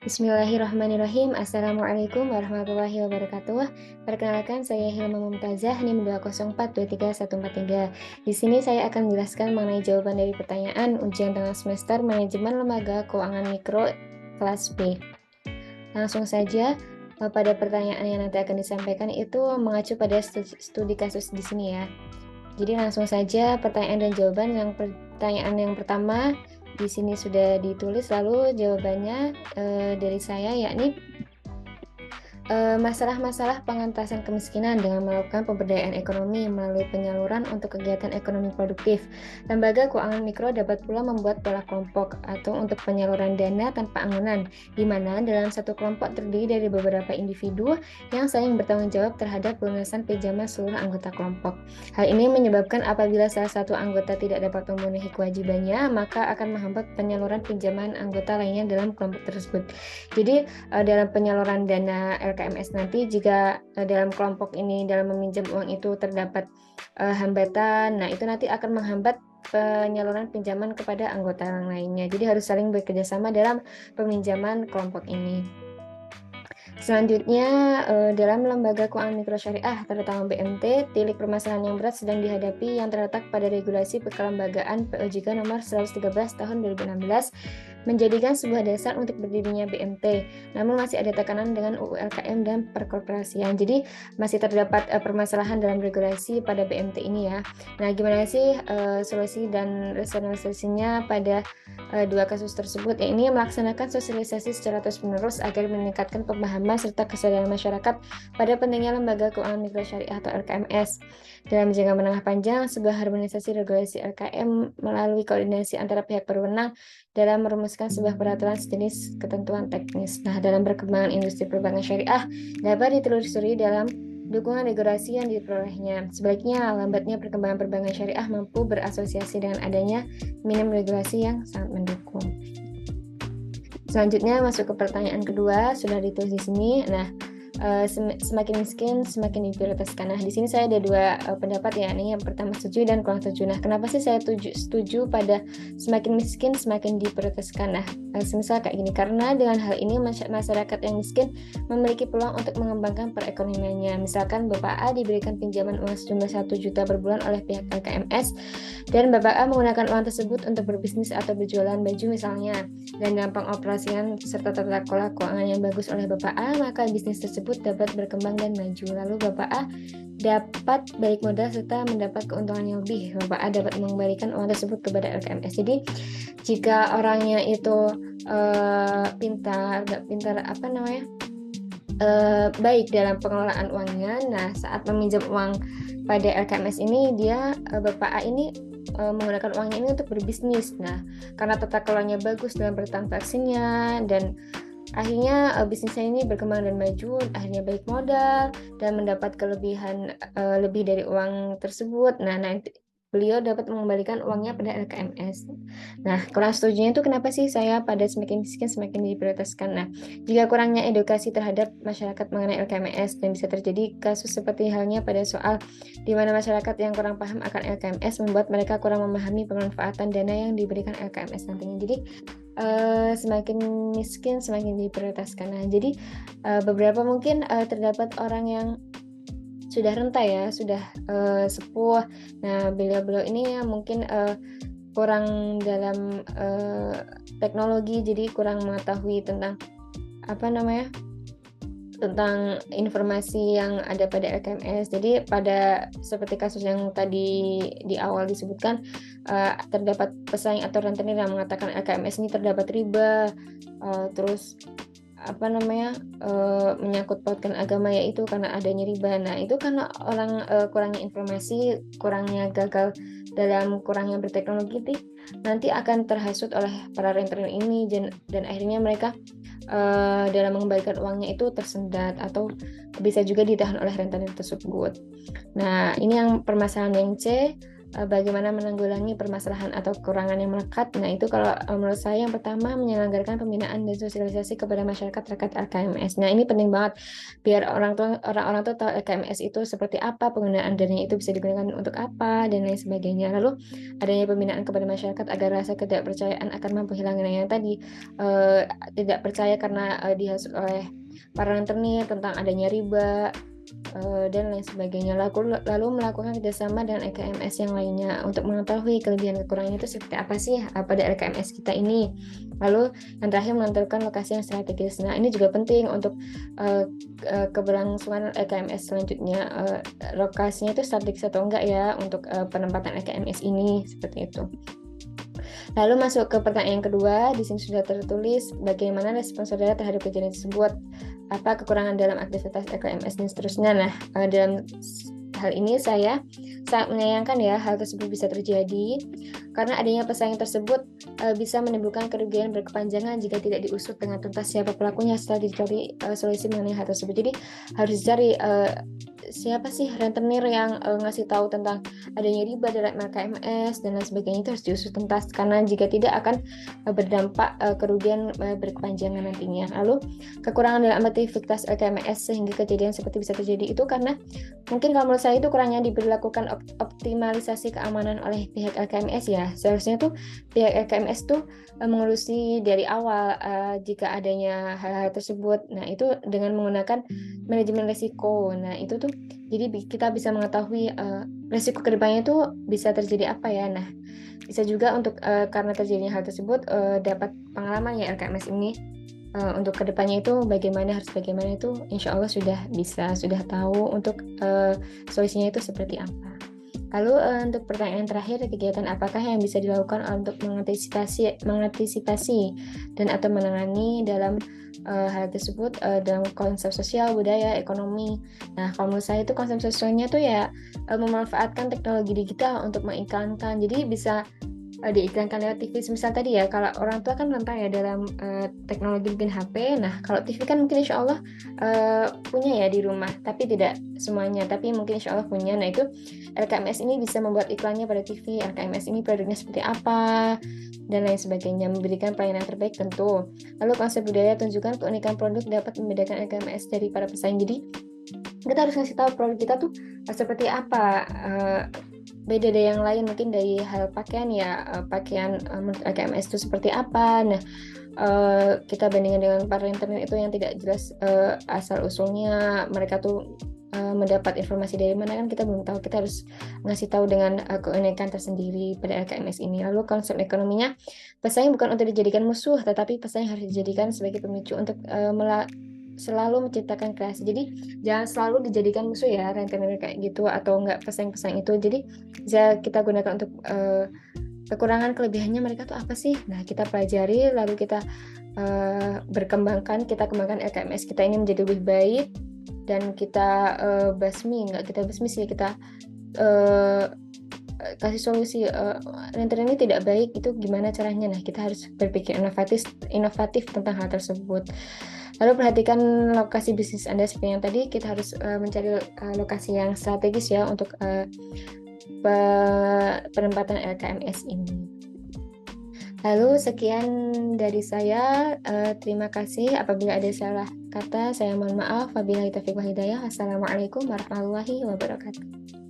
Bismillahirrahmanirrahim. Assalamualaikum warahmatullahi wabarakatuh. Perkenalkan, saya Hilma Mumtazah, NIM 204234143. Di sini saya akan menjelaskan mengenai jawaban dari pertanyaan ujian tengah semester Manajemen Lembaga Keuangan Mikro kelas B. Langsung saja, pada pertanyaan yang nanti akan disampaikan itu mengacu pada studi kasus di sini ya. Jadi langsung saja pertanyaan dan jawaban. Pertanyaan yang pertama di sini sudah ditulis, lalu jawabannya dari saya, yakni masalah-masalah pengentasan kemiskinan dengan melakukan pemberdayaan ekonomi melalui penyaluran untuk kegiatan ekonomi produktif. Lembaga keuangan mikro dapat pula membuat pola kelompok atau untuk penyaluran dana tanpa anggaran, di mana dalam satu kelompok terdiri dari beberapa individu yang saling bertanggung jawab terhadap pelunasan pinjaman seluruh anggota kelompok. Hal ini menyebabkan apabila salah satu anggota tidak dapat memenuhi kewajibannya, maka akan menghambat penyaluran pinjaman anggota lainnya dalam kelompok tersebut. Jadi dalam penyaluran dana LKMS nanti, jika dalam kelompok ini dalam meminjam uang itu terdapat hambatan, nah itu nanti akan menghambat penyaluran pinjaman kepada anggota yang lainnya. Jadi harus saling bekerja sama dalam peminjaman kelompok ini. Selanjutnya, dalam lembaga keuangan mikro syariah, terutama BMT, tilik permasalahan yang berat sedang dihadapi yang terletak pada regulasi kelembagaan POJK nomor 113 tahun 2016 menjadikan sebuah dasar untuk berdirinya BMT. Namun masih ada tekanan dengan UU LKM dan perkorporasian. Jadi masih terdapat permasalahan dalam regulasi pada BMT ini ya. Nah, gimana sih solusi dan rasionalisasinya pada dua kasus tersebut? Ya, ini melaksanakan sosialisasi secara terus-menerus agar meningkatkan pemahaman serta kesadaran masyarakat pada pentingnya lembaga keuangan mikro syariah atau LKMS. Dalam jangka menengah panjang, sebuah harmonisasi regulasi LKM melalui koordinasi antara pihak berwenang dalam merumuskan sebuah peraturan sejenis ketentuan teknis. Nah, dalam perkembangan industri perbankan syariah dapat ditelusuri dalam dukungan regulasi yang diperolehnya. Sebaliknya, lambatnya perkembangan perbankan syariah mampu berasosiasi dengan adanya minim regulasi yang sangat mendukung. Selanjutnya masuk ke pertanyaan kedua, sudah ditulis di sini. Nah, semakin miskin semakin diprioritaskan. Nah, di sini saya ada dua pendapat ya. Nih, yang pertama setuju dan kurang setuju. Nah, kenapa sih saya setuju pada semakin miskin semakin diprioritaskan? Nah, semisal kayak gini, karena dengan hal ini masyarakat yang miskin memiliki peluang untuk mengembangkan perekonomiannya. Misalkan Bapak A diberikan pinjaman uang sejumlah 1 juta per bulan oleh pihak LKMS dan Bapak A menggunakan uang tersebut untuk berbisnis atau berjualan baju misalnya. Dan dalam pengoperasian serta tata kelola keuangan yang bagus oleh Bapak A, maka bisnis tersebut dapat berkembang dan maju. Lalu Bapak A dapat balik modal serta mendapat keuntungan yang lebih. Bapak A dapat mengembalikan uang tersebut kepada LKMS. Jadi jika orangnya itu baik dalam pengelolaan uangnya, nah saat meminjam uang pada LKMS ini, Bapak A ini menggunakan uangnya ini untuk berbisnis. Nah, karena tata kelolanya bagus dalam bertransaksinya dan akhirnya bisnisnya ini berkembang dan maju, akhirnya balik modal dan mendapat kelebihan lebih dari uang tersebut. Nah, nanti beliau dapat mengembalikan uangnya pada LKMS. Nah, kurang setujunya itu kenapa sih saya pada semakin miskin semakin diprioritaskan? Nah, jika kurangnya edukasi terhadap masyarakat mengenai LKMS dan bisa terjadi kasus seperti halnya pada soal di mana masyarakat yang kurang paham akan LKMS membuat mereka kurang memahami pemanfaatan dana yang diberikan LKMS nantinya. Jadi semakin miskin semakin diprioritaskan. Nah, jadi beberapa mungkin terdapat orang yang sudah renta ya, sudah sepuh. Nah, beliau-beliau ini mungkin kurang dalam teknologi, jadi kurang mengetahui tentang tentang informasi yang ada pada LKMS. Jadi pada seperti kasus yang tadi di awal disebutkan, terdapat pesaing atau rentenir yang mengatakan LKMS ini terdapat riba, terus menyangkut pautkan agama, yaitu karena adanya riba. Nah, itu karena orang kurangnya informasi, kurangnya gagal dalam kurangnya berteknologi, nanti akan terhasut oleh para rentenir ini dan akhirnya mereka dalam mengembalikan uangnya itu tersendat atau bisa juga ditahan oleh rentenir tersebut. Nah, ini yang permasalahan yang C. bagaimana menanggulangi permasalahan atau kekurangan yang melekat. Nah, itu kalau menurut saya yang pertama menyelenggarakan pembinaan dan sosialisasi kepada masyarakat terkait LKMS. Nah, ini penting banget biar orang-orang tuh tahu LKMS itu seperti apa, penggunaan dananya itu bisa digunakan untuk apa dan lain sebagainya. Lalu adanya pembinaan kepada masyarakat agar rasa ketidakpercayaan akan mampu hilang. Nah, yang tadi tidak percaya karena dihasut oleh para rentenir tentang adanya riba dan lain sebagainya. Lalu melakukan kerjasama dengan LKMS yang lainnya untuk mengetahui kelebihan kekurangannya itu seperti apa sih pada LKMS kita ini. Lalu yang terakhir menentukan lokasi yang strategis. Nah, ini juga penting untuk keberlangsungan LKMS selanjutnya. Lokasinya itu strategis atau enggak ya untuk penempatan LKMS ini, seperti itu. Lalu masuk ke pertanyaan yang kedua, di sini sudah tertulis bagaimana respons saudara terhadap kejadian tersebut, apa kekurangan dalam aktivitas LKMS dan seterusnya. Nah, dalam hal ini saya sangat menyayangkan ya hal tersebut bisa terjadi karena adanya pesaing tersebut bisa menimbulkan kerugian berkepanjangan jika tidak diusut dengan tuntas siapa pelakunya setelah dicari solusi mengenai hal tersebut. Jadi harus dicari siapa sih rentenir yang ngasih tahu tentang adanya riba dalam LKMS dan lain sebagainya, itu harus diusut tuntas karena jika tidak akan berdampak kerugian berkepanjangan nantinya. Lalu kekurangan dalam aktivitas LKMS sehingga kejadian seperti bisa terjadi itu karena mungkin kalau menurut saya itu kurangnya diberlakukan optimalisasi keamanan oleh pihak LKMS ya. Seharusnya tuh pihak LKMS tuh mengurusi dari awal jika adanya hal-hal tersebut. Nah, itu dengan menggunakan manajemen risiko. Nah, itu tuh jadi kita bisa mengetahui risiko kedepannya itu bisa terjadi apa ya. Nah, bisa juga untuk karena terjadinya hal tersebut dapat pengalaman ya LKMS ini untuk kedepannya itu bagaimana itu insya Allah sudah tahu untuk solusinya itu seperti apa. Lalu untuk pertanyaan terakhir, kegiatan apakah yang bisa dilakukan untuk mengantisipasi dan atau menangani dalam hal tersebut dalam konsep sosial, budaya, ekonomi. Nah, kalau menurut saya itu konsep sosialnya tuh ya memanfaatkan teknologi digital untuk mengiklankan. Jadi bisa diiklankan lewat TV. Misal tadi ya, kalau orang tua kan rentang ya dalam teknologi bikin HP. Nah, kalau TV kan mungkin insya Allah punya ya di rumah, tapi tidak semuanya, tapi mungkin insya Allah punya. Nah, itu LKMS ini bisa membuat iklannya pada TV. LKMS ini produknya seperti apa dan lain sebagainya, memberikan pelayanan terbaik tentu. Lalu konsep budaya, tunjukkan keunikan produk dapat membedakan LKMS dari para pesaing. Jadi kita harus ngasih tahu produk kita tuh seperti apa, beda dari yang lain, mungkin dari hal pakaian ya, pakaian menurut LKMS itu seperti apa. Nah, kita bandingkan dengan para internet itu yang tidak jelas asal usulnya, mereka tuh mendapat informasi dari mana kan kita belum tahu. Kita harus ngasih tahu dengan keunikan tersendiri pada LKMS ini. Lalu konsep ekonominya, pesaing bukan untuk dijadikan musuh, tetapi pesaing harus dijadikan sebagai pemicu untuk selalu menciptakan kreasi. Jadi jangan selalu dijadikan musuh ya rentenir kayak gitu atau enggak pesaing-pesaing itu. Jadi bisa kita gunakan untuk kekurangan kelebihannya mereka tuh apa sih. Nah, kita pelajari lalu kita kita kembangkan LKMS kita ini menjadi lebih baik dan kita kita basmi sih, kita kasih solusi rentenir ini tidak baik, itu gimana caranya. Nah, kita harus berpikir inovatif tentang hal tersebut. Lalu perhatikan lokasi bisnis Anda seperti yang tadi, kita harus mencari lokasi yang strategis ya untuk penempatan LKMS ini. Lalu sekian dari saya, terima kasih. Apabila ada salah kata, saya mohon maaf. Wabillahi taufiq wal hidayah. Assalamualaikum warahmatullahi wabarakatuh.